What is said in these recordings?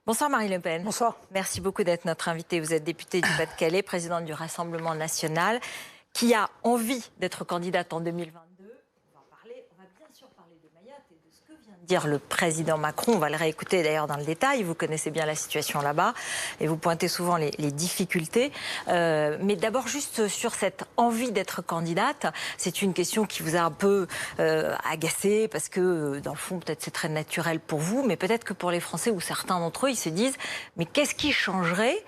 Bonsoir Marine Le Pen. Bonsoir. Merci beaucoup d'être notre invitée. Vous êtes députée du Pas-de-Calais, présidente du Rassemblement national, qui a envie d'être candidate en 2022. On va bien sûr parler de Mayotte et de ce que vient de dire le président Macron. On va le réécouter d'ailleurs dans le détail. Vous connaissez bien la situation là-bas et vous pointez souvent les difficultés. Mais d'abord, juste sur cette envie d'être candidate, c'est une question qui vous a un peu agacé parce que, dans le fond, peut-être c'est très naturel pour vous, mais peut-être que pour les Français ou certains d'entre eux, ils se disent « mais qu'est-ce qui changerait ?»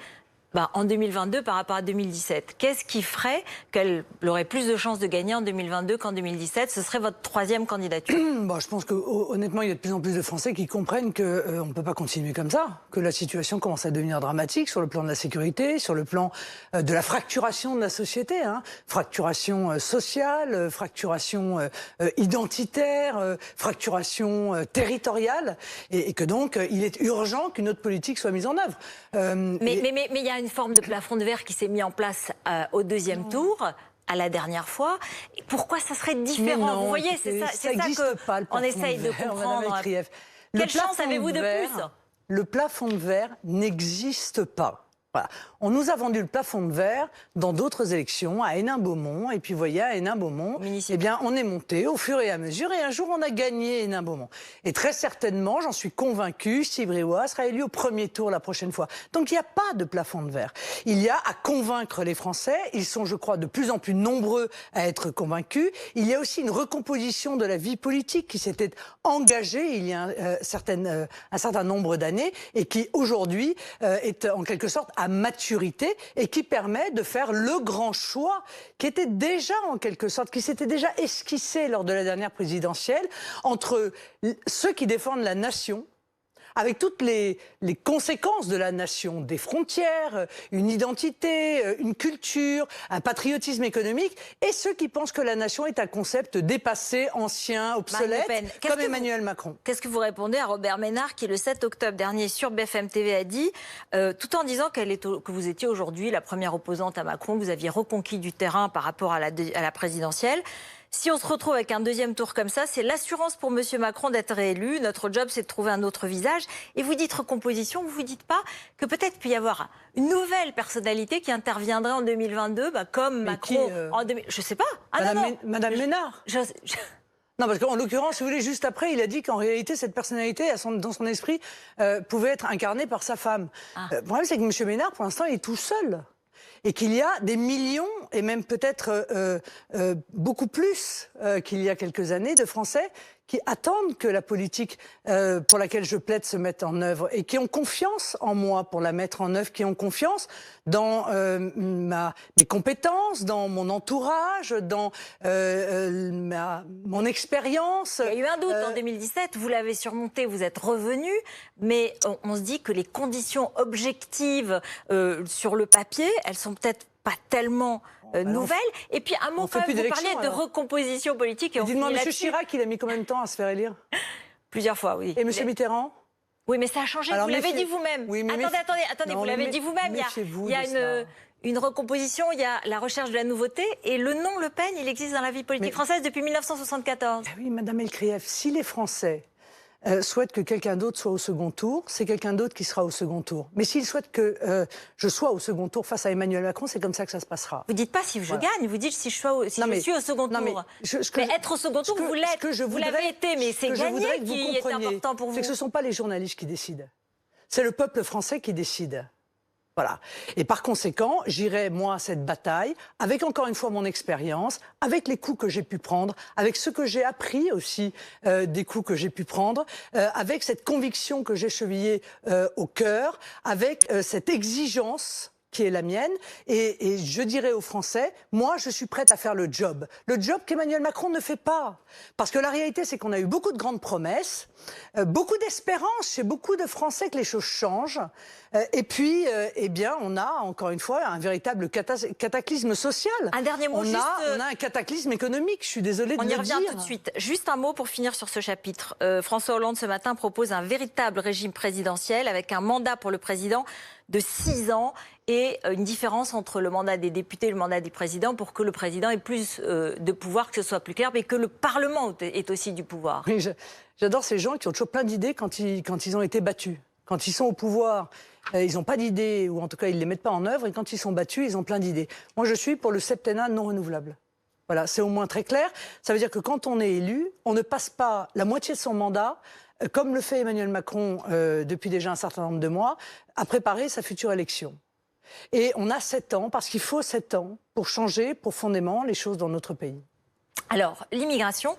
en 2022 par rapport à 2017. Qu'est-ce qui ferait qu'elle aurait plus de chances de gagner en 2022 qu'en 2017 ? Ce serait votre troisième candidature. Je pense que honnêtement, il y a de plus en plus de Français qui comprennent qu'on ne peut pas continuer comme ça, que la situation commence à devenir dramatique sur le plan de la sécurité, sur le plan de la fracturation de la société, fracturation sociale, fracturation identitaire, fracturation territoriale, et que donc il est urgent qu'une autre politique soit mise en œuvre. Mais il y a une forme de plafond de verre qui s'est mis en place au deuxième tour, à la dernière fois. Et pourquoi ça serait différent? Non, vous voyez, c'est ça qu'on essaye de comprendre. Quelle chance avez-vous de plus? Le plafond de verre n'existe pas. Voilà. On nous a vendu le plafond de verre dans d'autres élections, à Hénin-Beaumont. Et puis, vous voyez, à Hénin-Beaumont, on est monté au fur et à mesure. Et un jour, on a gagné Hénin-Beaumont. Et très certainement, j'en suis convaincu, Steve Briouat sera élu au premier tour la prochaine fois. Donc, il n'y a pas de plafond de verre. Il y a à convaincre les Français. Ils sont, je crois, de plus en plus nombreux à être convaincus. Il y a aussi une recomposition de la vie politique qui s'était engagée il y a un certain nombre d'années et qui, aujourd'hui, est en quelque sorte à maturité et qui permet de faire le grand choix qui était déjà en quelque sorte, qui s'était déjà esquissé lors de la dernière présidentielle entre ceux qui défendent la nation, avec toutes les conséquences de la nation, des frontières, une identité, une culture, un patriotisme économique, et ceux qui pensent que la nation est un concept dépassé, ancien, obsolète, comme Emmanuel Macron. Qu'est-ce que vous répondez à Robert Ménard qui, le 7 octobre dernier, sur BFM TV, a dit, tout en disant que vous étiez aujourd'hui la première opposante à Macron, que vous aviez reconquis du terrain par rapport à la présidentielle. Si on se retrouve avec un deuxième tour comme ça, c'est l'assurance pour M. Macron d'être réélu. Notre job, c'est de trouver un autre visage. Et vous dites recomposition, vous ne vous dites pas que peut-être peut y avoir une nouvelle personnalité qui interviendrait en 2022, comme Macron en 2000. Je ne sais pas. Madame Ménard. Non, parce qu'en l'occurrence, si vous voulez, juste après, il a dit qu'en réalité, cette personnalité, dans son esprit, pouvait être incarnée par sa femme. Le problème, c'est que M. Ménard, pour l'instant, il est tout seul. Et qu'il y a des millions, et même peut-être beaucoup plus qu'il y a quelques années, de Français qui attendent que la politique pour laquelle je plaide se mette en œuvre et qui ont confiance en moi pour la mettre en œuvre, qui ont confiance dans mes compétences, dans mon entourage, dans mon expérience. Il y a eu un doute en 2017, vous l'avez surmonté, vous êtes revenu, mais on se dit que les conditions objectives sur le papier, elles sont peut-être pas tellement nouvelles. Et puis un mot quand même, vous parliez de recomposition politique. Dites-moi, M. Chirac, il a mis combien de temps à se faire élire? Plusieurs fois, oui. Et M. Mitterrand? Oui, mais ça a changé, vous l'avez dit vous-même. Oui, attendez, vous l'avez dit vous-même. Il y a une recomposition, il y a la recherche de la nouveauté, et le nom Le Pen, il existe dans la vie politique française depuis 1974. Oui, Madame Elkrief, si les Français souhaite que quelqu'un d'autre soit au second tour, c'est quelqu'un d'autre qui sera au second tour. Mais s'il souhaite que je sois au second tour face à Emmanuel Macron, c'est comme ça que ça se passera. Vous dites pas si je gagne, vous dites si je suis au second tour. Mais être au second tour, vous l'êtes, vous l'avez été, mais c'est gagner qui est important pour vous. C'est que ce ne sont pas les journalistes qui décident. C'est le peuple français qui décide. Voilà. Et par conséquent, j'irai, moi, à cette bataille, avec encore une fois mon expérience, avec les coups que j'ai pu prendre, avec ce que j'ai appris aussi des coups que j'ai pu prendre, avec cette conviction que j'ai chevillée au cœur, avec cette exigence qui est la mienne, et je dirais aux Français, moi je suis prête à faire le job qu'Emmanuel Macron ne fait pas. Parce que la réalité c'est qu'on a eu beaucoup de grandes promesses, beaucoup d'espérance chez beaucoup de Français que les choses changent, et puis on a encore une fois un véritable cataclysme social. Un dernier mot, on a un cataclysme économique, je suis désolée de le dire. On y revient tout de suite. Juste un mot pour finir sur ce chapitre. François Hollande ce matin propose un véritable régime présidentiel avec un mandat pour le président de 6 ans et une différence entre le mandat des députés et le mandat des présidents pour que le président ait plus de pouvoir, que ce soit plus clair, mais que le Parlement ait aussi du pouvoir. Oui, j'adore ces gens qui ont toujours plein d'idées quand ils ont été battus. Quand ils sont au pouvoir, ils n'ont pas d'idées, ou en tout cas, ils ne les mettent pas en œuvre. Et quand ils sont battus, ils ont plein d'idées. Moi, je suis pour le septennat non renouvelable. Voilà, c'est au moins très clair. Ça veut dire que quand on est élu, on ne passe pas la moitié de son mandat, comme le fait Emmanuel Macron depuis déjà un certain nombre de mois, à préparer sa future élection. Et on a 7 ans, parce qu'il faut 7 ans pour changer profondément les choses dans notre pays. Alors, l'immigration,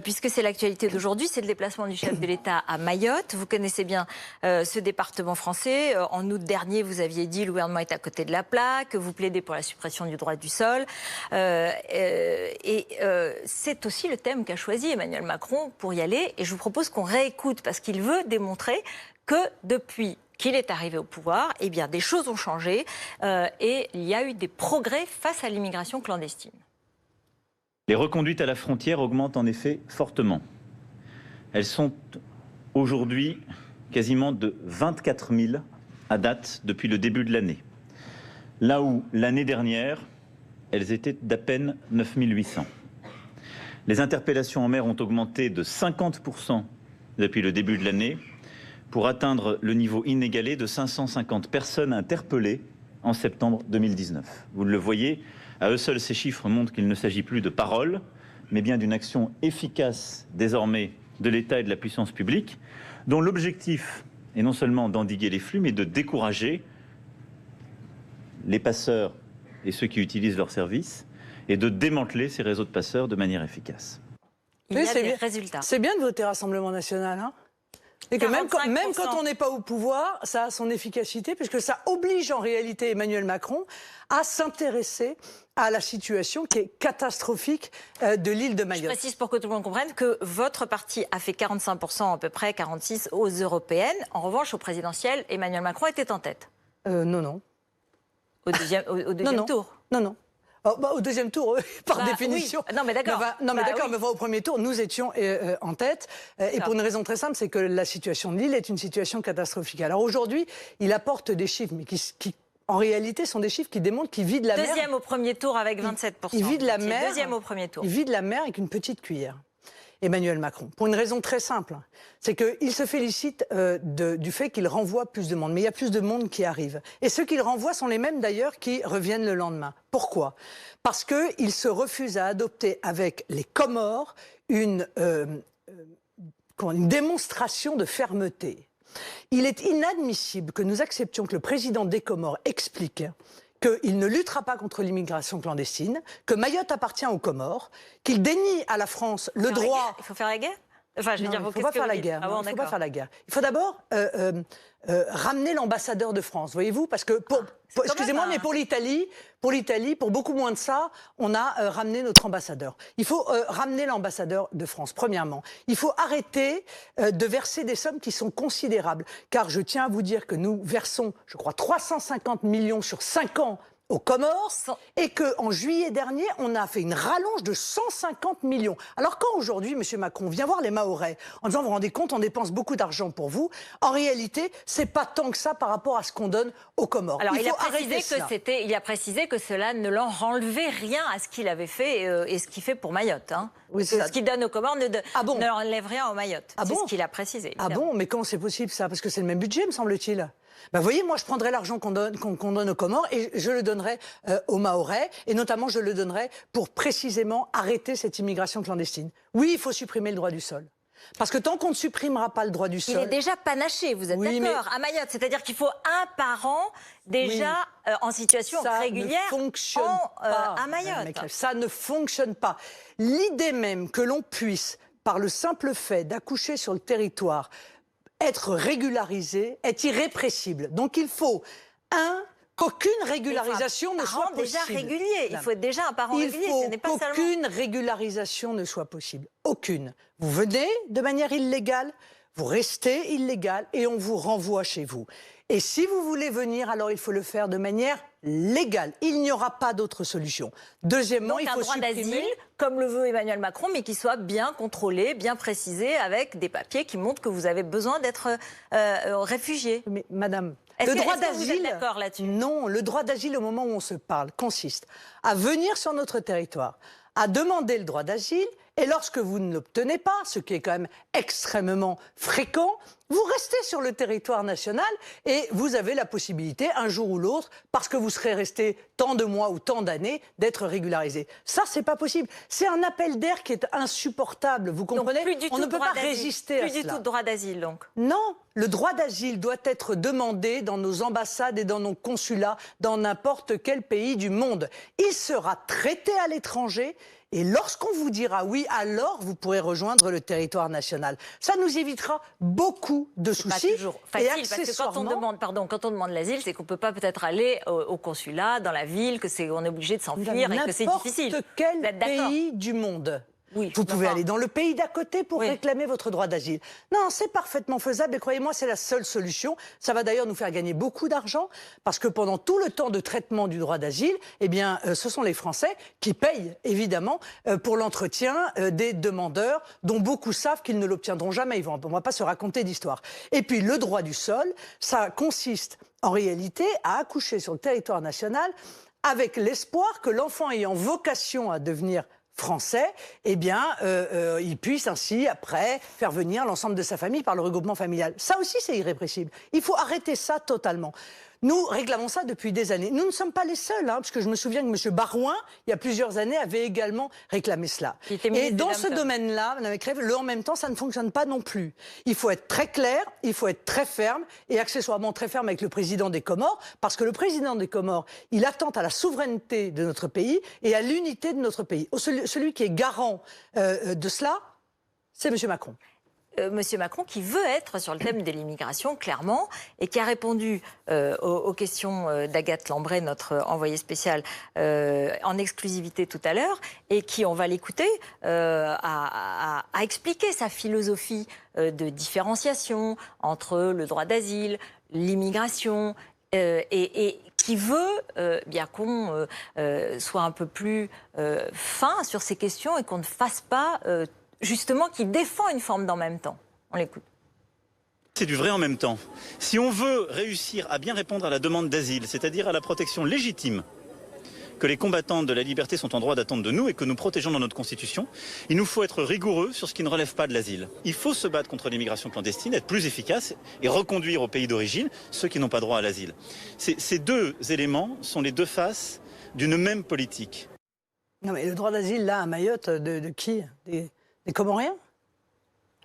puisque c'est l'actualité d'aujourd'hui, c'est le déplacement du chef de l'État à Mayotte. Vous connaissez bien ce département français. En août dernier, vous aviez dit que le gouvernement est à côté de la plaque, vous plaidez pour la suppression du droit du sol. C'est aussi le thème qu'a choisi Emmanuel Macron pour y aller. Et je vous propose qu'on réécoute, parce qu'il veut démontrer que depuis qu'il est arrivé au pouvoir, eh bien, des choses ont changé et il y a eu des progrès face à l'immigration clandestine. Les reconduites à la frontière augmentent en effet fortement. Elles sont aujourd'hui quasiment de 24 000 à date depuis le début de l'année. Là où l'année dernière, elles étaient d'à peine 9 800. Les interpellations en mer ont augmenté de 50% depuis le début de l'année pour atteindre le niveau inégalé de 550 personnes interpellées en septembre 2019. Vous le voyez, à eux seuls, ces chiffres montrent qu'il ne s'agit plus de paroles, mais bien d'une action efficace désormais de l'État et de la puissance publique, dont l'objectif est non seulement d'endiguer les flux, mais de décourager les passeurs et ceux qui utilisent leurs services, et de démanteler ces réseaux de passeurs de manière efficace. Il y a des résultats. C'est bien de voter Rassemblement National, hein. Et que même quand on n'est pas au pouvoir, ça a son efficacité, puisque ça oblige en réalité Emmanuel Macron à s'intéresser à la situation qui est catastrophique de l'île de Mayotte. Je précise pour que tout le monde comprenne que votre parti a fait 45%, à peu près 46% aux européennes. En revanche, au présidentiel, Emmanuel Macron était en tête. Non. Au deuxième tour. Non. Au deuxième tour, par définition. Oui. Non, mais d'accord. Mais au premier tour, nous étions en tête. Et pour une raison très simple, c'est que la situation de l'île est une situation catastrophique. Alors aujourd'hui, il apporte des chiffres, mais qui en réalité, sont des chiffres qui démontrent qu'il vide la mer. Deuxième au premier tour avec 27%. Il vide la mer. Deuxième au premier tour. Il vide la mer avec une petite cuillère. Emmanuel Macron, pour une raison très simple, c'est qu'il se félicite du fait qu'il renvoie plus de monde. Mais il y a plus de monde qui arrive. Et ceux qu'il renvoie sont les mêmes d'ailleurs qui reviennent le lendemain. Pourquoi ? Parce qu'il se refuse à adopter avec les Comores une démonstration de fermeté. Il est inadmissible que nous acceptions que le président des Comores explique qu'il ne luttera pas contre l'immigration clandestine, que Mayotte appartient aux Comores, qu'il dénie à la France le droit... Il faut faire la guerre ? Enfin, je veux dire, il ne faut pas faire la guerre. Ah bon, il ne faut pas faire la guerre. Il faut d'abord ramener l'ambassadeur de France, voyez-vous, parce que excusez-moi, mais pour l'Italie, pour beaucoup moins de ça, on a ramené notre ambassadeur. Il faut ramener l'ambassadeur de France, premièrement. Il faut arrêter de verser des sommes qui sont considérables, car je tiens à vous dire que nous versons, je crois, 350 millions sur 5 ans aux Comores, et qu'en juillet dernier, on a fait une rallonge de 150 millions. Alors quand aujourd'hui, M. Macron vient voir les Mahorais en disant, vous vous rendez compte, on dépense beaucoup d'argent pour vous, en réalité, c'est pas tant que ça par rapport à ce qu'on donne aux Comores. Alors il a précisé que cela ne leur enlevait rien à ce qu'il avait fait et ce qu'il fait pour Mayotte. Hein. Oui, ce qu'il donne aux Comores ne leur enlève rien aux Mayotte. C'est ce qu'il a précisé. Évidemment. Ah bon, mais comment c'est possible ça? Parce que c'est le même budget, me semble-t-il. Ben, vous voyez, moi, je prendrais l'argent qu'on donne aux Comores et je le donnerais aux Mahorais. Et notamment, je le donnerais pour précisément arrêter cette immigration clandestine. Oui, il faut supprimer le droit du sol. Parce que tant qu'on ne supprimera pas le droit du sol... Il est déjà panaché, vous êtes d'accord, à Mayotte. C'est-à-dire qu'il faut un par an déjà en situation régulière à Mayotte. Ça ne fonctionne pas. L'idée même que l'on puisse, par le simple fait d'accoucher sur le territoire, être régularisé est irrépressible. Donc il faut, qu'aucune régularisation ne soit possible. Déjà régulier. Il faut être déjà un parent régulier. Il faut qu'aucune régularisation ne soit possible. Aucune. Vous venez de manière illégale, vous restez illégal et on vous renvoie chez vous. Et si vous voulez venir, alors il faut le faire de manière légale. Il n'y aura pas d'autre solution. Deuxièmement, il faut un droit d'asile, comme le veut Emmanuel Macron, mais qui soit bien contrôlé, bien précisé, avec des papiers qui montrent que vous avez besoin d'être réfugié. Mais madame, le droit d'asile, vous êtes d'accord là-dessus ? Non, le droit d'asile au moment où on se parle consiste à venir sur notre territoire, à demander le droit d'asile Et lorsque vous ne l'obtenez pas, ce qui est quand même extrêmement fréquent, vous restez sur le territoire national et vous avez la possibilité, un jour ou l'autre, parce que vous serez resté tant de mois ou tant d'années, d'être régularisé. Ça, c'est pas possible. C'est un appel d'air qui est insupportable, vous comprenez? Donc, plus du On tout ne peut pas résister à cela. Plus du tout de droit d'asile, donc. Non, le droit d'asile doit être demandé dans nos ambassades et dans nos consulats, dans n'importe quel pays du monde. Il sera traité à l'étranger. Et lorsqu'on vous dira oui, alors vous pourrez rejoindre le territoire national. Ça nous évitera beaucoup de soucis. Pas toujours facile, parce que quand on demande l'asile, c'est qu'on ne peut pas peut-être aller au consulat, dans la ville, on est obligé de s'enfuir et que c'est difficile. N'importe quel pays du monde. Oui, vous pouvez aller dans le pays d'à côté pour réclamer votre droit d'asile. Non, c'est parfaitement faisable et croyez-moi, c'est la seule solution. Ça va d'ailleurs nous faire gagner beaucoup d'argent parce que pendant tout le temps de traitement du droit d'asile, eh bien, ce sont les Français qui payent, évidemment, pour l'entretien des demandeurs dont beaucoup savent qu'ils ne l'obtiendront jamais. On ne va pas se raconter d'histoire. Et puis, le droit du sol, ça consiste en réalité à accoucher sur le territoire national avec l'espoir que l'enfant ayant vocation à devenir français, eh bien, il puisse ainsi, après, faire venir l'ensemble de sa famille par le regroupement familial. Ça aussi, c'est irrépressible. Il faut arrêter ça totalement. Nous réclamons ça depuis des années. Nous ne sommes pas les seuls, parce que je me souviens que M. Barouin, il y a plusieurs années, avait également réclamé cela. Et dans ce domaine-là, Mme Crève, le en même temps, ça ne fonctionne pas non plus. Il faut être très clair, il faut être très ferme, et accessoirement très ferme avec le président des Comores, parce que le président des Comores, il attente à la souveraineté de notre pays et à l'unité de notre pays. Celui qui est garant de cela, c'est M. Macron. Monsieur Macron qui veut être sur le thème de l'immigration, clairement, et qui a répondu aux questions d'Agathe Lambray, notre envoyée spéciale, en exclusivité tout à l'heure, et qui, on va l'écouter, a expliqué sa philosophie de différenciation entre le droit d'asile, l'immigration, et qui veut bien qu'on soit un peu plus fin sur ces questions et qu'on ne fasse pas... justement, qui défend une forme d'en même temps. On l'écoute. C'est du vrai en même temps. Si on veut réussir à bien répondre à la demande d'asile, c'est-à-dire à la protection légitime que les combattants de la liberté sont en droit d'attendre de nous et que nous protégeons dans notre Constitution, il nous faut être rigoureux sur ce qui ne relève pas de l'asile. Il faut se battre contre l'immigration clandestine, être plus efficace et reconduire au pays d'origine ceux qui n'ont pas droit à l'asile. Ces deux éléments sont les deux faces d'une même politique. Non mais le droit d'asile, là, à Mayotte, de qui des Comoriens?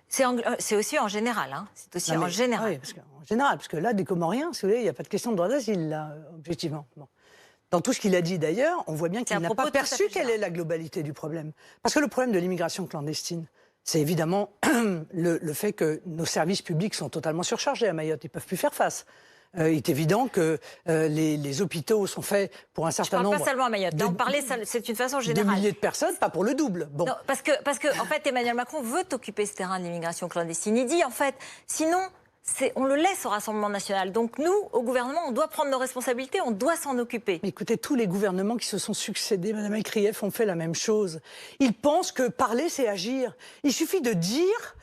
C'est aussi en général. Hein. C'est aussi en général. Oui, en général, parce que là, des Comoriens, si vous voulez, il n'y a pas de question de droit d'asile, là, objectivement. Bon. Dans tout ce qu'il a dit d'ailleurs, on voit bien qu'il n'a pas perçu quelle est la globalité du problème. Parce que le problème de l'immigration clandestine, c'est évidemment le fait que nos services publics sont totalement surchargés à Mayotte. Ils ne peuvent plus faire face. Il est évident que les hôpitaux sont faits pour un certain nombre... Pas seulement à Mayotte. On parlait, c'est une façon générale. De milliers de personnes, pas pour le double. Bon. Non, parce que en fait, Emmanuel Macron veut occuper ce terrain de l'immigration clandestine. Il dit, en fait, sinon, on le laisse au Rassemblement national. Donc nous, au gouvernement, on doit prendre nos responsabilités, on doit s'en occuper. Mais écoutez, tous les gouvernements qui se sont succédés, Mme Ekrieff, ont fait la même chose. Ils pensent que parler, c'est agir. Il suffit de dire...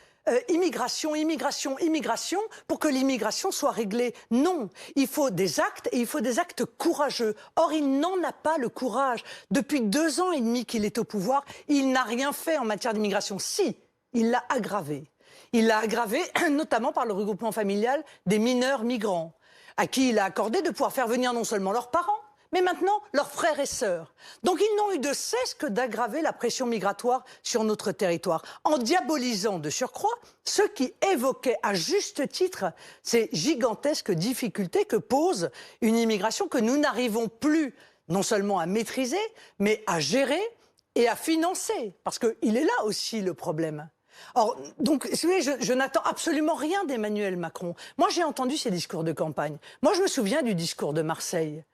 immigration, immigration, immigration, pour que l'immigration soit réglée. Non, il faut des actes et il faut des actes courageux. Or, il n'en a pas le courage. Depuis 2 ans et demi qu'il est au pouvoir, il n'a rien fait en matière d'immigration. Si, il l'a aggravé. Il l'a aggravé notamment par le regroupement familial des mineurs migrants, à qui il a accordé de pouvoir faire venir non seulement leurs parents, mais maintenant leurs frères et sœurs. Donc ils n'ont eu de cesse que d'aggraver la pression migratoire sur notre territoire, en diabolisant de surcroît ceux qui évoquaient à juste titre ces gigantesques difficultés que pose une immigration que nous n'arrivons plus non seulement à maîtriser, mais à gérer et à financer. Parce qu'il est là aussi le problème. Or, donc, si vous voulez, je n'attends absolument rien d'Emmanuel Macron. Moi, j'ai entendu ses discours de campagne. Moi, je me souviens du discours de Marseille.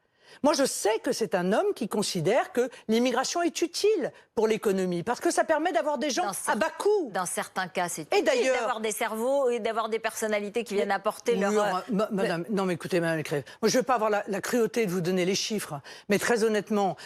Moi, je sais que c'est un homme qui considère que l'immigration est utile pour l'économie, parce que ça permet d'avoir des gens à bas coût. Dans certains cas, c'est utile d'avoir des cerveaux et d'avoir des personnalités qui viennent apporter leur... Madame, non, mais écoutez, Madame Crève, moi, je ne veux pas avoir la cruauté de vous donner les chiffres, mais très honnêtement,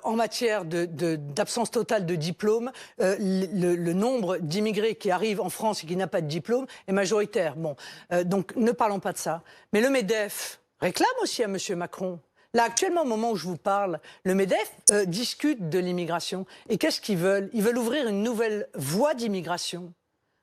en matière d'absence totale de diplôme, le nombre d'immigrés qui arrivent en France et qui n'ont pas de diplôme est majoritaire. Bon, donc ne parlons pas de ça. Mais le MEDEF réclame aussi à M. Macron. Là, actuellement, au moment où je vous parle, le MEDEF discute de l'immigration. Et qu'est-ce qu'ils veulent? Ils veulent ouvrir une nouvelle voie d'immigration.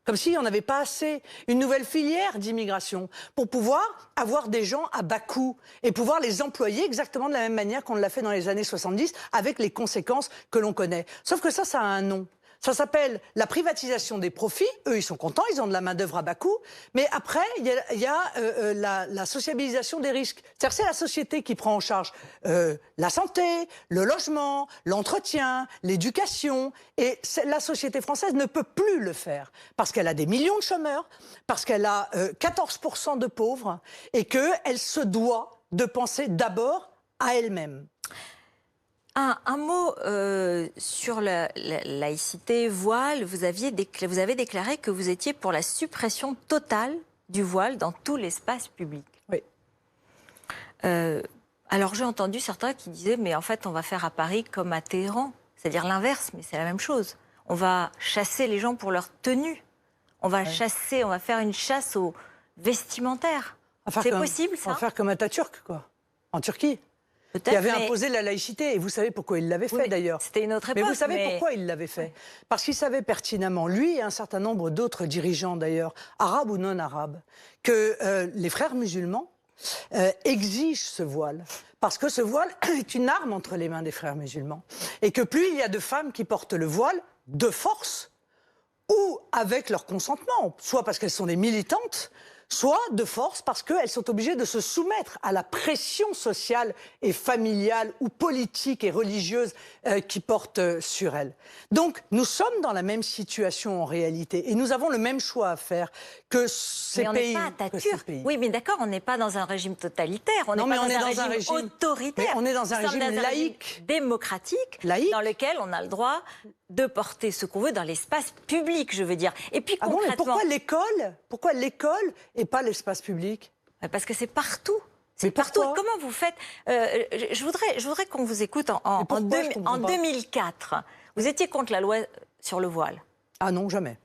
Comme s'il n'y en avait pas assez. Une nouvelle filière d'immigration pour pouvoir avoir des gens à bas coût et pouvoir les employer exactement de la même manière qu'on l'a fait dans les années 70 avec les conséquences que l'on connaît. Sauf que ça a un nom. Ça s'appelle la privatisation des profits. Eux, ils sont contents, ils ont de la main-d'œuvre à bas coût. Mais après, il y a la sociabilisation des risques. C'est-à-dire c'est la société qui prend en charge la santé, le logement, l'entretien, l'éducation. Et la société française ne peut plus le faire parce qu'elle a des millions de chômeurs, parce qu'elle a 14% de pauvres et qu'elle se doit de penser d'abord à elle-même. Un mot sur la laïcité, voile. Vous avez déclaré que vous étiez pour la suppression totale du voile dans tout l'espace public. Oui. Alors j'ai entendu certains qui disaient mais en fait on va faire à Paris comme à Téhéran, c'est-à-dire l'inverse, mais c'est la même chose. On va chasser les gens pour leur tenue. On va chasser, on va faire une chasse aux vestimentaires. C'est possible ça? On va faire comme Atatürk, quoi, en Turquie. Qui avait imposé la laïcité. Et vous savez pourquoi il l'avait fait, d'ailleurs. C'était une autre époque. Mais vous savez pourquoi il l'avait fait? Parce qu'il savait pertinemment, lui et un certain nombre d'autres dirigeants, d'ailleurs, arabes ou non arabes, que les frères musulmans exigent ce voile. Parce que ce voile est une arme entre les mains des frères musulmans. Et que plus il y a de femmes qui portent le voile, de force, ou avec leur consentement, soit parce qu'elles sont des militantes, soit de force parce qu'elles sont obligées de se soumettre à la pression sociale et familiale ou politique et religieuse qui porte sur elles. Donc nous sommes dans la même situation en réalité et nous avons le même choix à faire que ces pays. Mais on n'est pas Atatürk. Oui, mais d'accord, on n'est pas dans un régime totalitaire, on n'est pas dans un régime autoritaire. Mais on est dans un régime laïque. Régime démocratique, dans lequel on a le droit de porter ce qu'on veut dans l'espace public, je veux dire. Et puis concrètement... Pourquoi l'école? Pourquoi l'école et pas l'espace public? Parce que c'est partout. C'est partout. Et comment vous faites je voudrais qu'on vous écoute en 2004. Vous étiez contre la loi sur le voile? Ah non, jamais.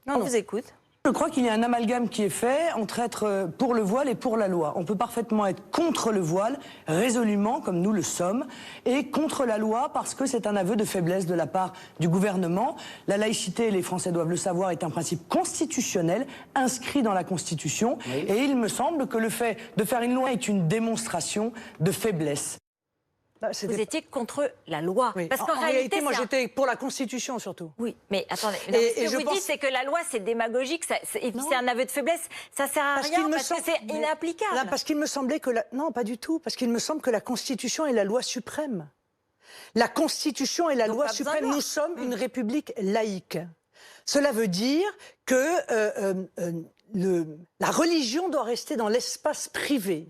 On vous écoute. Je crois qu'il y a un amalgame qui est fait entre être pour le voile et pour la loi. On peut parfaitement être contre le voile, résolument, comme nous le sommes, et contre la loi parce que c'est un aveu de faiblesse de la part du gouvernement. La laïcité, les Français doivent le savoir, est un principe constitutionnel inscrit dans la Constitution. Oui. Et il me semble que le fait de faire une loi est une démonstration de faiblesse. Vous étiez contre la loi. Oui. Parce qu'en réalité, moi, j'étais pour la Constitution, surtout. Oui, mais attendez. Ce que vous dites, c'est que la loi, c'est démagogique, et puis c'est un aveu de faiblesse. Ça sert à rien parce que c'est inapplicable. Là, parce qu'il me semblait que... Non, pas du tout. Parce qu'il me semble que la Constitution est la loi suprême. La Constitution est la loi suprême. Nous sommes une république laïque. Cela veut dire que la religion doit rester dans l'espace privé.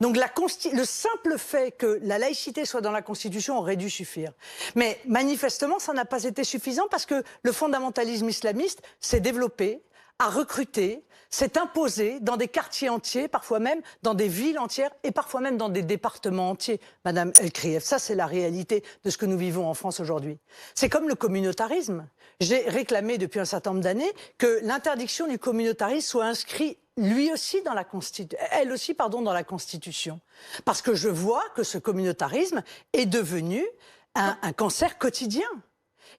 Donc le simple fait que la laïcité soit dans la Constitution aurait dû suffire. Mais manifestement, ça n'a pas été suffisant parce que le fondamentalisme islamiste s'est développé, a recruté, s'est imposé dans des quartiers entiers, parfois même dans des villes entières et parfois même dans des départements entiers, Madame El-Krief. Ça, c'est la réalité de ce que nous vivons en France aujourd'hui. C'est comme le communautarisme. J'ai réclamé depuis un certain nombre d'années que l'interdiction du communautarisme soit inscrite lui aussi dans la elle aussi, pardon, dans la Constitution. Parce que je vois que ce communautarisme est devenu un cancer quotidien.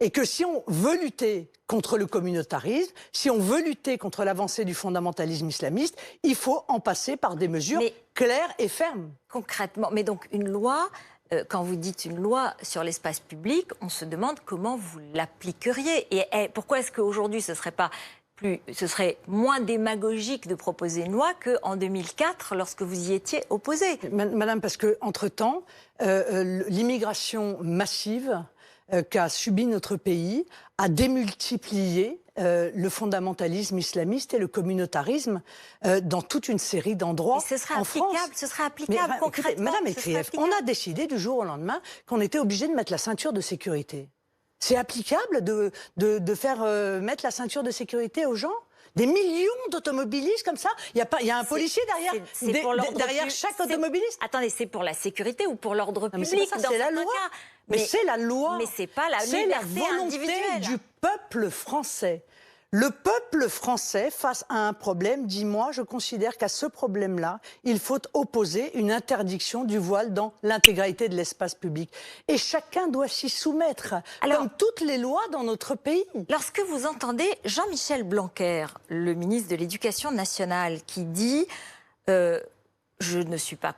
Et que si on veut lutter contre le communautarisme, si on veut lutter contre l'avancée du fondamentalisme islamiste, il faut en passer par des mesures claires et fermes. Concrètement, mais donc une loi, quand vous dites une loi sur l'espace public, on se demande comment vous l'appliqueriez. Et pourquoi est-ce qu'aujourd'hui ce serait moins démagogique de proposer une loi qu'en 2004, lorsque vous y étiez opposée? Madame, parce qu'entre-temps, l'immigration massive qu'a subi notre pays a démultiplié le fondamentalisme islamiste et le communautarisme dans toute une série d'endroits en France. Ce serait applicable concrètement. Madame El-Krief, on a décidé du jour au lendemain qu'on était obligé de mettre la ceinture de sécurité. C'est applicable de faire mettre la ceinture de sécurité aux gens? Des millions d'automobilistes comme ça? Il y a un policier derrière chaque automobiliste? Attendez, c'est pour la sécurité ou pour l'ordre public? C'est la loi. Mais c'est la loi. Mais c'est pas la liberté individuelle. C'est la volonté du peuple français. Le peuple français, face à un problème, dit, moi, je considère qu'à ce problème-là, il faut opposer une interdiction du voile dans l'intégralité de l'espace public. Et chacun doit s'y soumettre, comme toutes les lois dans notre pays. Lorsque vous entendez Jean-Michel Blanquer, le ministre de l'Éducation nationale, qui dit je ne suis pas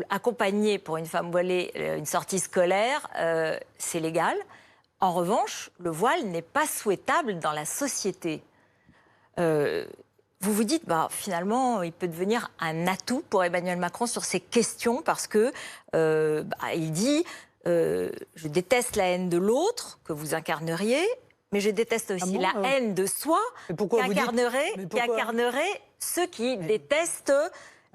accompagnée pour une femme voilée, une sortie scolaire, c'est légal. En revanche, le voile n'est pas souhaitable dans la société. Vous vous dites, finalement, il peut devenir un atout pour Emmanuel Macron sur ces questions parce que il dit je déteste la haine de l'autre que vous incarneriez, mais je déteste aussi la haine de soi qui incarnerait ceux qui détestent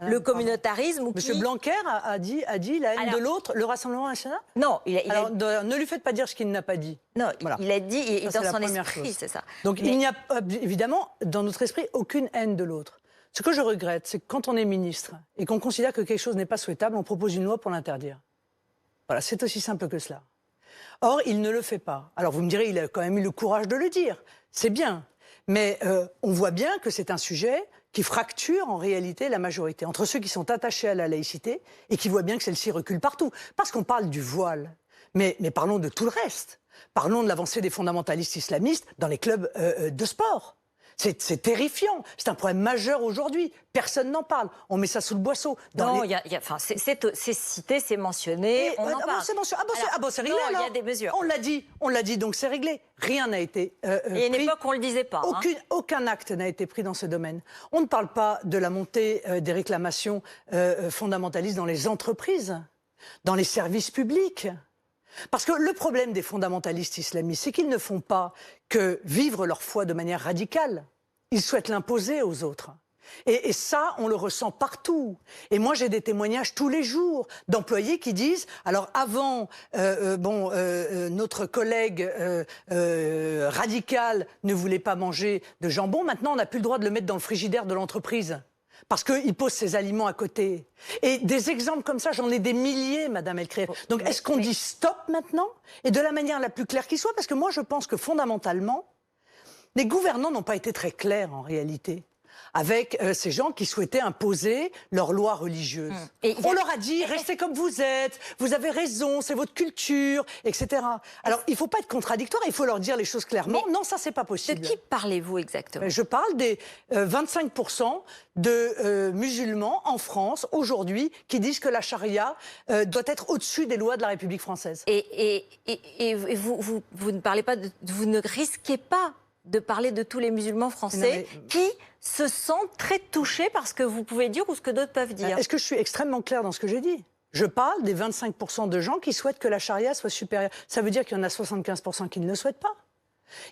le communautarisme. Monsieur Blanquer a dit la haine de l'autre, le Rassemblement national? Non. Ne lui faites pas dire ce qu'il n'a pas dit. Non, voilà. Il a dit, dans son esprit, c'est ça. Donc il n'y a évidemment, dans notre esprit, aucune haine de l'autre. Ce que je regrette, c'est que quand on est ministre et qu'on considère que quelque chose n'est pas souhaitable, on propose une loi pour l'interdire. Voilà, c'est aussi simple que cela. Or, il ne le fait pas. Alors vous me direz, il a quand même eu le courage de le dire. C'est bien. Mais on voit bien que c'est un sujet qui fracture en réalité la majorité, entre ceux qui sont attachés à la laïcité et qui voient bien que celle-ci recule partout. Parce qu'on parle du voile, mais parlons de tout le reste. Parlons de l'avancée des fondamentalistes islamistes dans les clubs de sport. C'est terrifiant, c'est un problème majeur aujourd'hui. Personne n'en parle, on met ça sous le boisseau. C'est cité, c'est mentionné, on en parle. C'est réglé alors. Il y a des mesures. On l'a dit, donc c'est réglé. Rien n'a été pris. Il y a une époque, on ne le disait pas. Aucun acte n'a été pris dans ce domaine. On ne parle pas de la montée des réclamations fondamentalistes dans les entreprises, dans les services publics. Parce que le problème des fondamentalistes islamistes, c'est qu'ils ne font pas que vivre leur foi de manière radicale. Ils souhaitent l'imposer aux autres. Et ça, on le ressent partout. Et moi, j'ai des témoignages tous les jours d'employés qui disent, alors avant, notre collègue radical ne voulait pas manger de jambon, maintenant on n'a plus le droit de le mettre dans le frigidaire de l'entreprise. Parce qu'il pose ses aliments à côté. Et des exemples comme ça, j'en ai des milliers, Madame Elkrief. Donc est-ce qu'on dit stop maintenant? Et de la manière la plus claire qui soit? Parce que moi, je pense que fondamentalement, les gouvernants n'ont pas été très clairs en réalité avec ces gens qui souhaitaient imposer leurs lois religieuses. On leur a dit, restez comme vous êtes, vous avez raison, c'est votre culture, etc. Alors, il ne faut pas être contradictoire, il faut leur dire les choses clairement. Non, ça, c'est pas possible. De qui parlez-vous exactement? Je parle des 25% de musulmans en France, aujourd'hui, qui disent que la charia doit être au-dessus des lois de la République française. Et vous ne parlez pas, vous ne risquez pas de parler de tous les musulmans français qui se sentent très touchés par ce que vous pouvez dire ou ce que d'autres peuvent dire. Est-ce que je suis extrêmement claire dans ce que j'ai dit? Je parle des 25% de gens qui souhaitent que la charia soit supérieure. Ça veut dire qu'il y en a 75% qui ne le souhaitent pas.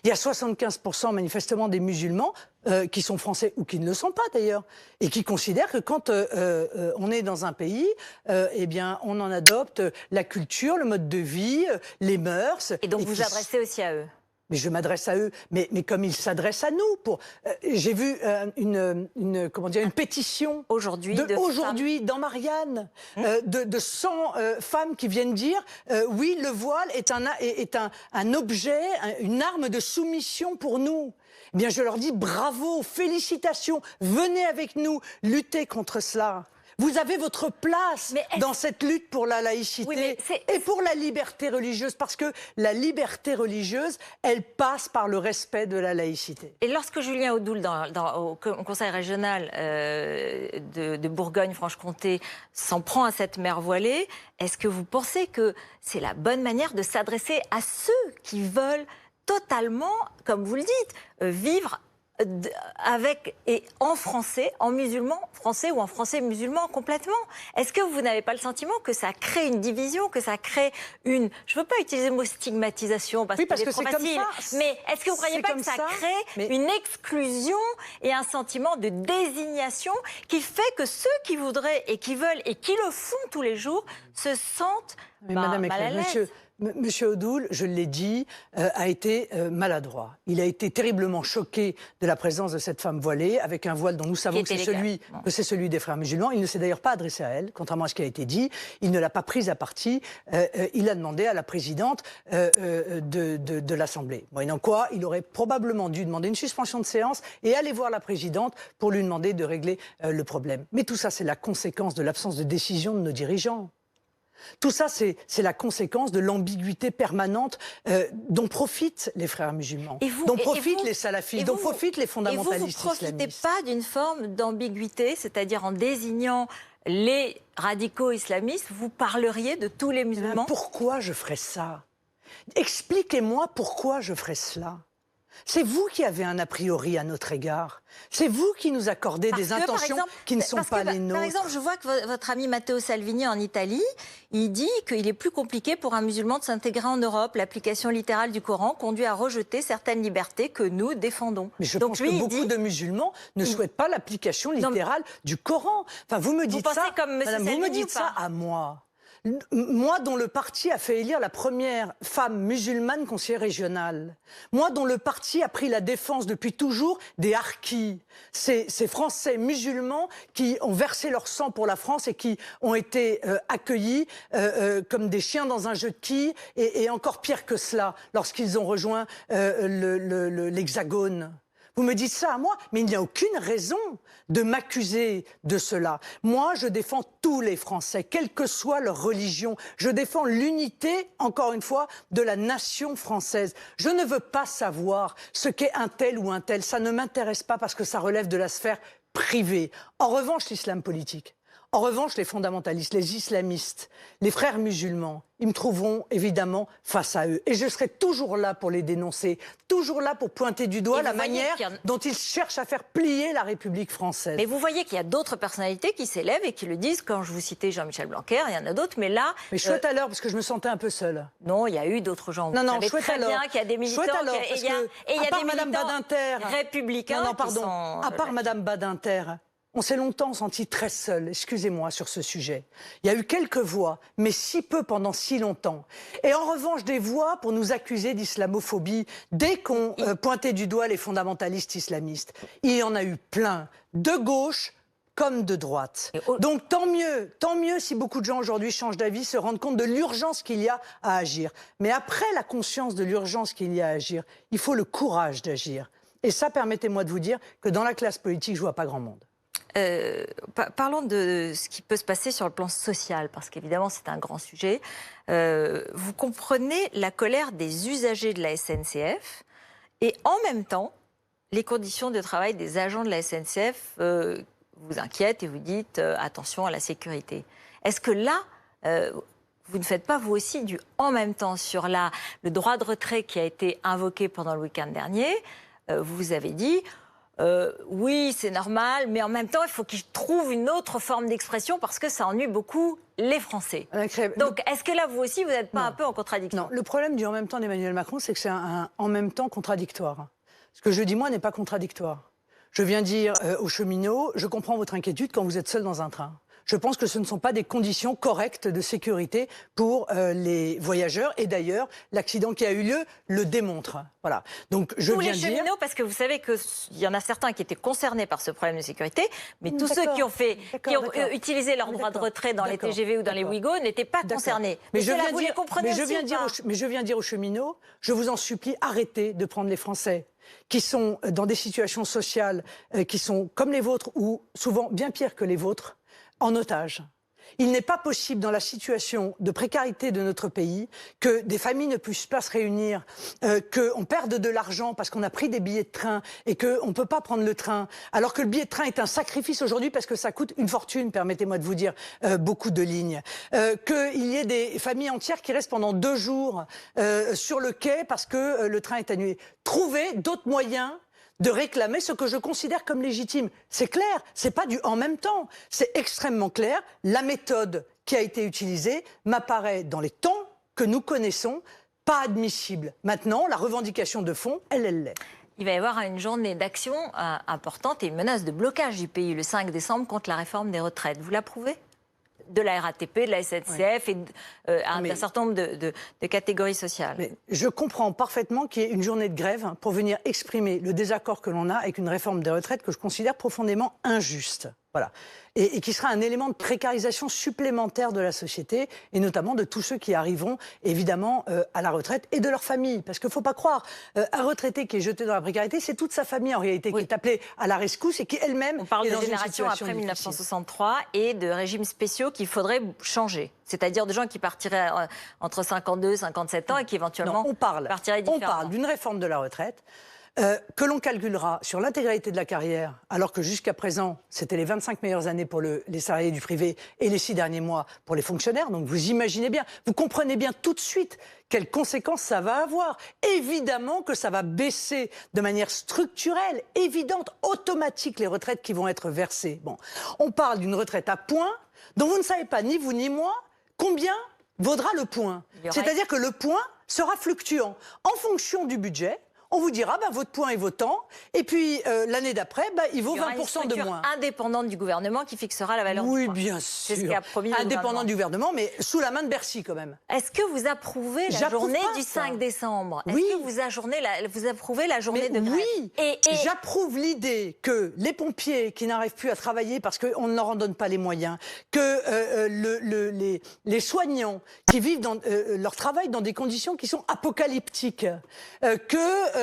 Il y a 75% manifestement des musulmans qui sont français ou qui ne le sont pas d'ailleurs, et qui considèrent que quand on est dans un pays, eh bien, on en adopte la culture, le mode de vie, les mœurs. Et donc vous adressez aussi à eux? Mais je m'adresse à eux, mais comme ils s'adressent à nous. J'ai vu une pétition aujourd'hui dans Marianne de 100 femmes qui viennent dire oui, le voile est un objet, une arme de soumission pour nous. Eh bien, je leur dis bravo, félicitations, venez avec nous lutter contre cela. Vous avez votre place dans cette lutte pour la laïcité et pour la liberté religieuse, parce que la liberté religieuse, elle passe par le respect de la laïcité. Et lorsque Julien Audoul, au Conseil régional de Bourgogne-Franche-Comté, s'en prend à cette mère voilée, est-ce que vous pensez que c'est la bonne manière de s'adresser à ceux qui veulent totalement, comme vous le dites, vivre avec et en français, en musulman français ou en français musulman complètement? Est-ce que vous n'avez pas le sentiment que ça crée une division, que ça crée une... Je ne veux pas utiliser le mot stigmatisation parce que c'est trop facile, mais est-ce que vous ne croyez pas que ça crée une exclusion et un sentiment de désignation qui fait que ceux qui voudraient et qui veulent et qui le font tous les jours se sentent mal à l'aise? Monsieur Odoul, je l'ai dit, a été maladroit. Il a été terriblement choqué de la présence de cette femme voilée, avec un voile dont nous savons que c'est celui des frères musulmans. Il ne s'est d'ailleurs pas adressé à elle, contrairement à ce qui a été dit. Il ne l'a pas prise à partie. Il a demandé à la présidente de l'Assemblée. Moyennant quoi, il aurait probablement dû demander une suspension de séance et aller voir la présidente pour lui demander de régler le problème. Mais tout ça, c'est la conséquence de l'absence de décision de nos dirigeants. Tout ça, c'est la conséquence de l'ambiguïté permanente dont profitent les frères musulmans, dont profitent les salafistes, dont profitent les fondamentalistes islamistes. Et vous ne profitez pas d'une forme d'ambiguïté, c'est-à-dire en désignant les radicaux islamistes, vous parleriez de tous les musulmans? Pourquoi je ferais ça? Expliquez-moi pourquoi je ferais cela. C'est vous qui avez un a priori à notre égard. C'est vous qui nous accordez des intentions qui ne sont pas les nôtres. Par exemple, je vois que votre ami Matteo Salvini en Italie, il dit qu'il est plus compliqué pour un musulman de s'intégrer en Europe. L'application littérale du Coran conduit à rejeter certaines libertés que nous défendons. Mais je pense que beaucoup de musulmans ne souhaitent pas l'application littérale du Coran. Enfin, vous me dites ça, madame, vous me dites ça à moi. Moi dont le parti a fait élire la première femme musulmane conseillère régionale. Moi dont le parti a pris la défense depuis toujours des harkis. Ces Français musulmans qui ont versé leur sang pour la France et qui ont été accueillis comme des chiens dans un jeu de quilles et encore pire que cela lorsqu'ils ont rejoint l'Hexagone. Vous me dites ça à moi, mais il n'y a aucune raison de m'accuser de cela. Moi, je défends tous les Français, quelle que soit leur religion. Je défends l'unité, encore une fois, de la nation française. Je ne veux pas savoir ce qu'est un tel ou un tel. Ça ne m'intéresse pas parce que ça relève de la sphère privée. En revanche, l'islam politique. En revanche, les fondamentalistes, les islamistes, les frères musulmans, ils me trouveront évidemment face à eux. Et je serai toujours là pour les dénoncer, toujours là pour pointer du doigt la manière dont ils cherchent à faire plier la République française. Mais vous voyez qu'il y a d'autres personnalités qui s'élèvent et qui le disent. Quand je vous citais Jean-Michel Blanquer, il y en a d'autres, mais là... Mais chouette à l'heure, parce que je me sentais un peu seule. Non, il y a eu d'autres gens. Non, vous savez très bien qu'il y a des militants... Et il y a des militants républicains qui sont... À part Madame Badinter... On s'est longtemps senti très seul, excusez-moi, sur ce sujet. Il y a eu quelques voix, mais si peu pendant si longtemps. Et en revanche, des voix pour nous accuser d'islamophobie dès qu'on pointait du doigt les fondamentalistes islamistes. Il y en a eu plein, de gauche comme de droite. Donc tant mieux si beaucoup de gens aujourd'hui changent d'avis, se rendent compte de l'urgence qu'il y a à agir. Mais après la conscience de l'urgence qu'il y a à agir, il faut le courage d'agir. Et ça, permettez-moi de vous dire que dans la classe politique, je ne vois pas grand monde. Parlons de ce qui peut se passer sur le plan social, parce qu'évidemment c'est un grand sujet. Vous comprenez la colère des usagers de la SNCF et en même temps, les conditions de travail des agents de la SNCF vous inquiètent et vous dites attention à la sécurité. Est-ce que là, vous ne faites pas vous aussi du en même temps sur le droit de retrait qui a été invoqué pendant le week-end dernier? Vous avez dit... oui, c'est normal, mais en même temps, il faut qu'ils trouvent une autre forme d'expression parce que ça ennuie beaucoup les Français. Donc, est-ce que là, vous aussi, vous n'êtes pas un peu en contradiction? Non, le problème du en même temps d'Emmanuel Macron, c'est que c'est un en même temps contradictoire. Ce que je dis, moi, n'est pas contradictoire. Je viens dire aux cheminots, je comprends votre inquiétude quand vous êtes seul dans un train. Je pense que ce ne sont pas des conditions correctes de sécurité pour les voyageurs. Et d'ailleurs, l'accident qui a eu lieu le démontre. Voilà. Donc, je viens les cheminots, parce que vous savez qu'il y en a certains qui étaient concernés par ce problème de sécurité, mais tous ceux qui ont utilisé leur droit de retrait dans les TGV ou dans les Ouigo n'étaient pas concernés. Mais je viens dire aux cheminots, je vous en supplie, arrêtez de prendre les Français qui sont dans des situations sociales qui sont comme les vôtres ou souvent bien pires que les vôtres, en otage. Il n'est pas possible dans la situation de précarité de notre pays que des familles ne puissent pas se réunir, qu'on perde de l'argent parce qu'on a pris des billets de train et qu'on ne peut pas prendre le train, alors que le billet de train est un sacrifice aujourd'hui parce que ça coûte une fortune, permettez-moi de vous dire, beaucoup de lignes. Qu'il y ait des familles entières qui restent pendant 2 jours sur le quai parce que le train est annulé. Trouvez d'autres moyens de réclamer ce que je considère comme légitime. C'est clair, c'est pas du en même temps. C'est extrêmement clair. La méthode qui a été utilisée m'apparaît dans les temps que nous connaissons pas admissible. Maintenant, la revendication de fond, elle l'est. Il va y avoir une journée d'action importante et une menace de blocage du pays le 5 décembre contre la réforme des retraites. Vous l'approuvez ? de la RATP, de la SNCF et d'un certain nombre de catégories sociales. Mais je comprends parfaitement qu'il y ait une journée de grève pour venir exprimer le désaccord que l'on a avec une réforme des retraites que je considère profondément injuste. Voilà. Et qui sera un élément de précarisation supplémentaire de la société, et notamment de tous ceux qui arriveront, évidemment, à la retraite, et de leur famille. Parce qu'il ne faut pas croire, un retraité qui est jeté dans la précarité, c'est toute sa famille, en réalité, qui est appelée à la rescousse et qui, elle-même, on parle est de dans une génération situation après difficile. 1963 et de régimes spéciaux qu'il faudrait changer. C'est-à-dire de gens qui partiraient entre 52 et 57 ans et qui, éventuellement, partiraient différemment. On parle d'une réforme de la retraite que l'on calculera sur l'intégralité de la carrière, alors que jusqu'à présent, c'était les 25 meilleures années pour les salariés du privé et les 6 derniers mois pour les fonctionnaires. Donc vous imaginez bien, vous comprenez bien tout de suite quelles conséquences ça va avoir. Évidemment que ça va baisser de manière structurelle, évidente, automatique, les retraites qui vont être versées. Bon, on parle d'une retraite à points dont vous ne savez pas, ni vous ni moi, combien vaudra le point. C'est-à-dire que le point sera fluctuant en fonction du budget. On vous dira, votre point est votant, et puis l'année d'après, il vaut 20% de moins. Indépendante du gouvernement qui fixera la valeur du point. Oui, bien sûr. C'est ce qu'a promis indépendant du gouvernement, mais sous la main de Bercy quand même. Est-ce que vous approuvez la journée du 5 décembre? Oui. Est-ce que vous approuvez la journée de grève? Oui, j'approuve l'idée que les pompiers qui n'arrivent plus à travailler parce qu'on ne leur en donne pas les moyens, que les soignants qui vivent leur travail dans des conditions qui sont apocalyptiques, que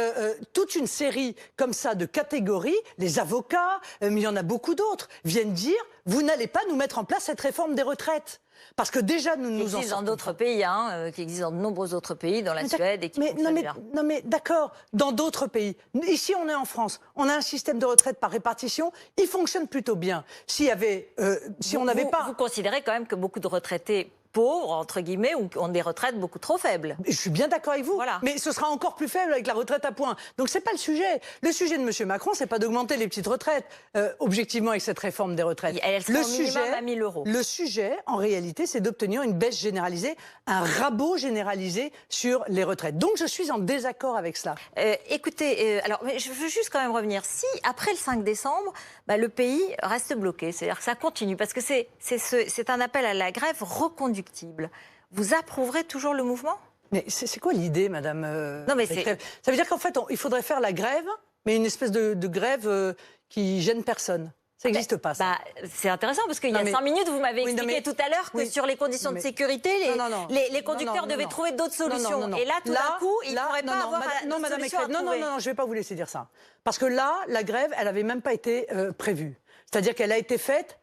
toute une série comme ça de catégories, les avocats, mais il y en a beaucoup d'autres, viennent dire « vous n'allez pas nous mettre en place cette réforme des retraites ». Parce que déjà, nous nous en sortons. Qui existe dans d'autres pays, qui existe dans de nombreux autres pays, dans la Suède et qui non mais d'accord, dans d'autres pays. Ici, on est en France, on a un système de retraite par répartition, il fonctionne plutôt bien. S'il y avait, on n'avait pas... Vous considérez quand même que beaucoup de retraités pauvres, entre guillemets, ont des retraites beaucoup trop faibles. Je suis bien d'accord avec vous, voilà. Mais ce sera encore plus faible avec la retraite à points. Donc c'est pas le sujet. Le sujet de M. Macron, c'est pas d'augmenter les petites retraites, objectivement, avec cette réforme des retraites. Elle sera au minimum à 1 000 €. Le sujet, en réalité, c'est d'obtenir une baisse généralisée, un rabot généralisé sur les retraites. Donc je suis en désaccord avec cela. Écoutez, alors je veux juste quand même revenir. Si, après le 5 décembre, le pays reste bloqué, c'est-à-dire que ça continue, parce que c'est un appel à la grève reconductible. Vous approuverez toujours le mouvement? Mais c'est quoi l'idée, madame Non, mais ça veut dire qu'en fait, il faudrait faire la grève, mais une espèce de grève qui gêne personne. Ça n'existe pas, ça. C'est intéressant, parce qu'il y a 5 minutes, vous m'avez expliqué tout à l'heure que sur les conditions de sécurité, les conducteurs devaient trouver d'autres solutions. Et là, tout d'un coup, ils ne pourraient pas avoir non, madame Écresse, non, je ne vais pas vous laisser dire ça. Parce que là, la grève, elle n'avait même pas été prévue. C'est-à-dire qu'elle a été faite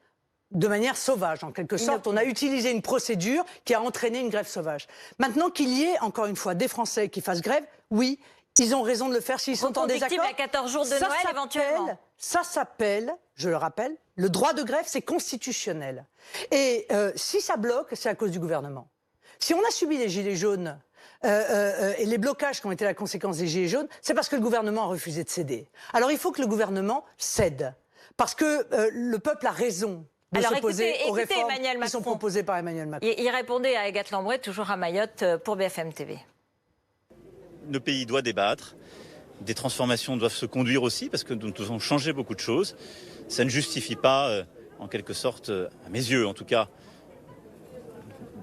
de manière sauvage, en quelque sorte. On a utilisé une procédure qui a entraîné une grève sauvage. Maintenant qu'il y ait, encore une fois, des Français qui fassent grève, oui, ils ont raison de le faire s'ils sont en désaccord. À 14 jours de Noël, éventuellement. Ça s'appelle, je le rappelle, le droit de grève, c'est constitutionnel. Et si ça bloque, c'est à cause du gouvernement. Si on a subi les gilets jaunes et les blocages qui ont été la conséquence des gilets jaunes, c'est parce que le gouvernement a refusé de céder. Alors il faut que le gouvernement cède. Parce que le peuple a raison. Alors écoutez Emmanuel Macron, qui sont proposées par Emmanuel Macron. Il répondait à Agathe Lambret, toujours à Mayotte, pour BFM TV. Le pays doit débattre, des transformations doivent se conduire aussi, parce que nous devons changer beaucoup de choses. Ça ne justifie pas, en quelque sorte, à mes yeux en tout cas,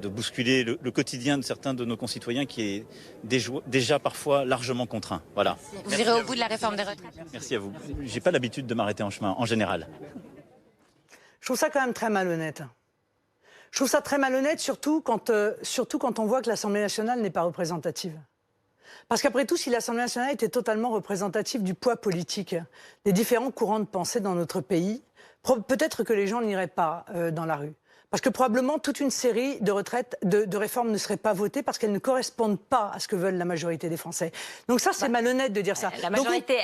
de bousculer le quotidien de certains de nos concitoyens qui est déjà parfois largement contraint. Voilà. Vous irez au bout de la réforme des retraites. Merci à vous. J'ai pas l'habitude de m'arrêter en chemin, en général. Je trouve ça quand même très malhonnête. Je trouve ça très malhonnête, surtout quand on voit que l'Assemblée nationale n'est pas représentative. Parce qu'après tout, si l'Assemblée nationale était totalement représentative du poids politique des différents courants de pensée dans notre pays, peut-être que les gens n'iraient pas dans la rue. Parce que probablement toute une série de retraites, de réformes ne seraient pas votées parce qu'elles ne correspondent pas à ce que veulent la majorité des Français. Donc ça, c'est malhonnête de dire ça. La majorité,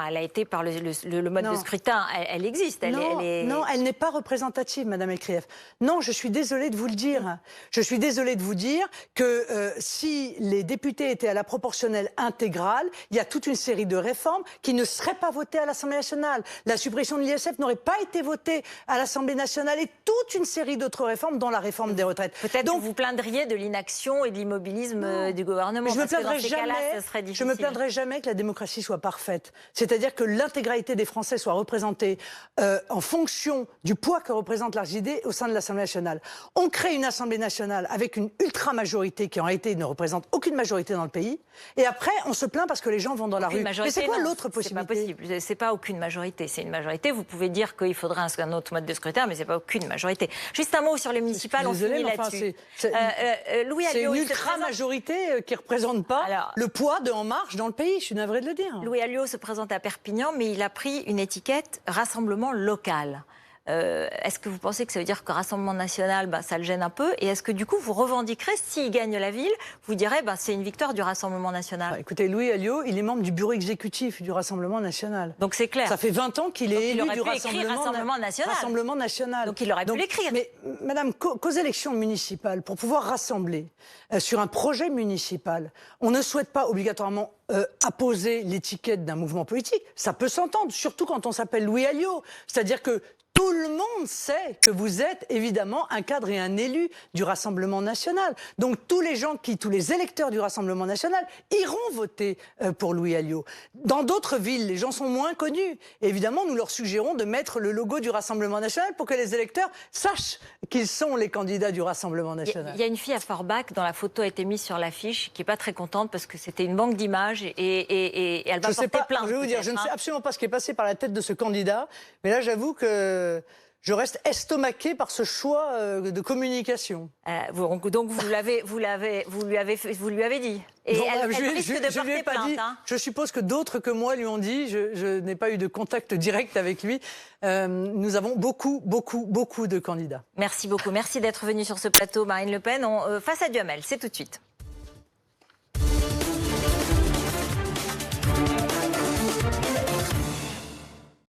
elle a été par le mode de scrutin, elle existe. Non, elle n'est pas représentative, Madame Écrief. Non, je suis désolée de vous le dire. Je suis désolée de vous dire que si les députés étaient à la proportionnelle intégrale, il y a toute une série de réformes qui ne seraient pas votées à l'Assemblée nationale. La suppression de l'ISF n'aurait pas été votée à l'Assemblée nationale et toute une série d'autres d'autres réformes, dont la réforme des retraites. Peut-être que vous plaindriez de l'inaction et de l'immobilisme du gouvernement. Je me plaindrai jamais que la démocratie soit parfaite. C'est-à-dire que l'intégralité des Français soit représentée en fonction du poids que représentent leurs idées au sein de l'Assemblée nationale. On crée une Assemblée nationale avec une ultra-majorité qui en réalité ne représente aucune majorité dans le pays. Et après, on se plaint parce que les gens vont dans la rue. Mais c'est quoi l'autre possibilité? C'est pas possible. C'est pas aucune majorité. C'est une majorité. Vous pouvez dire qu'il faudrait un autre mode de scrutin, mais c'est pas aucune majorité. Juste un mot sur les municipales. On finit là-dessus. Louis Alliot, c'est une ultra-majorité qui ne représente pas le poids de En Marche dans le pays. Je suis navrée de le dire. Louis Alliot se présente à Perpignan, mais il a pris une étiquette Rassemblement local. Est-ce que vous pensez que ça veut dire que Rassemblement national, ça le gêne un peu? Et est-ce que du coup, vous revendiquerez, s'il gagne la ville, vous direz c'est une victoire du Rassemblement national? Écoutez, Louis Alliot, il est membre du bureau exécutif du Rassemblement national. Donc c'est clair. Ça fait 20 ans qu'il est élu du Rassemblement national. Donc il aurait pu l'écrire. Mais madame, qu'aux élections municipales, pour pouvoir rassembler sur un projet municipal, on ne souhaite pas obligatoirement apposer l'étiquette d'un mouvement politique. Ça peut s'entendre, surtout quand on s'appelle Louis Alliot. C'est-à-dire que tout le monde sait que vous êtes évidemment un cadre et un élu du Rassemblement national. Donc tous les électeurs du Rassemblement national iront voter pour Louis Alliot. Dans d'autres villes, les gens sont moins connus. Et évidemment, nous leur suggérons de mettre le logo du Rassemblement national pour que les électeurs sachent qu'ils sont les candidats du Rassemblement national. Il y a une fille à Forbach dont la photo a été mise sur l'affiche qui n'est pas très contente parce que c'était une banque d'images et elle va porter plainte. Je vais vous dire, je ne sais absolument pas ce qui est passé par la tête de ce candidat, mais là j'avoue que je reste estomaqué par ce choix de communication. Donc vous lui avez dit. Et elle risque de porter plainte. Je suppose que d'autres que moi lui ont dit. Je n'ai pas eu de contact direct avec lui. Nous avons beaucoup de candidats. Merci beaucoup. Merci d'être venu sur ce plateau, Marine Le Pen. Face à Duhamel, c'est tout de suite.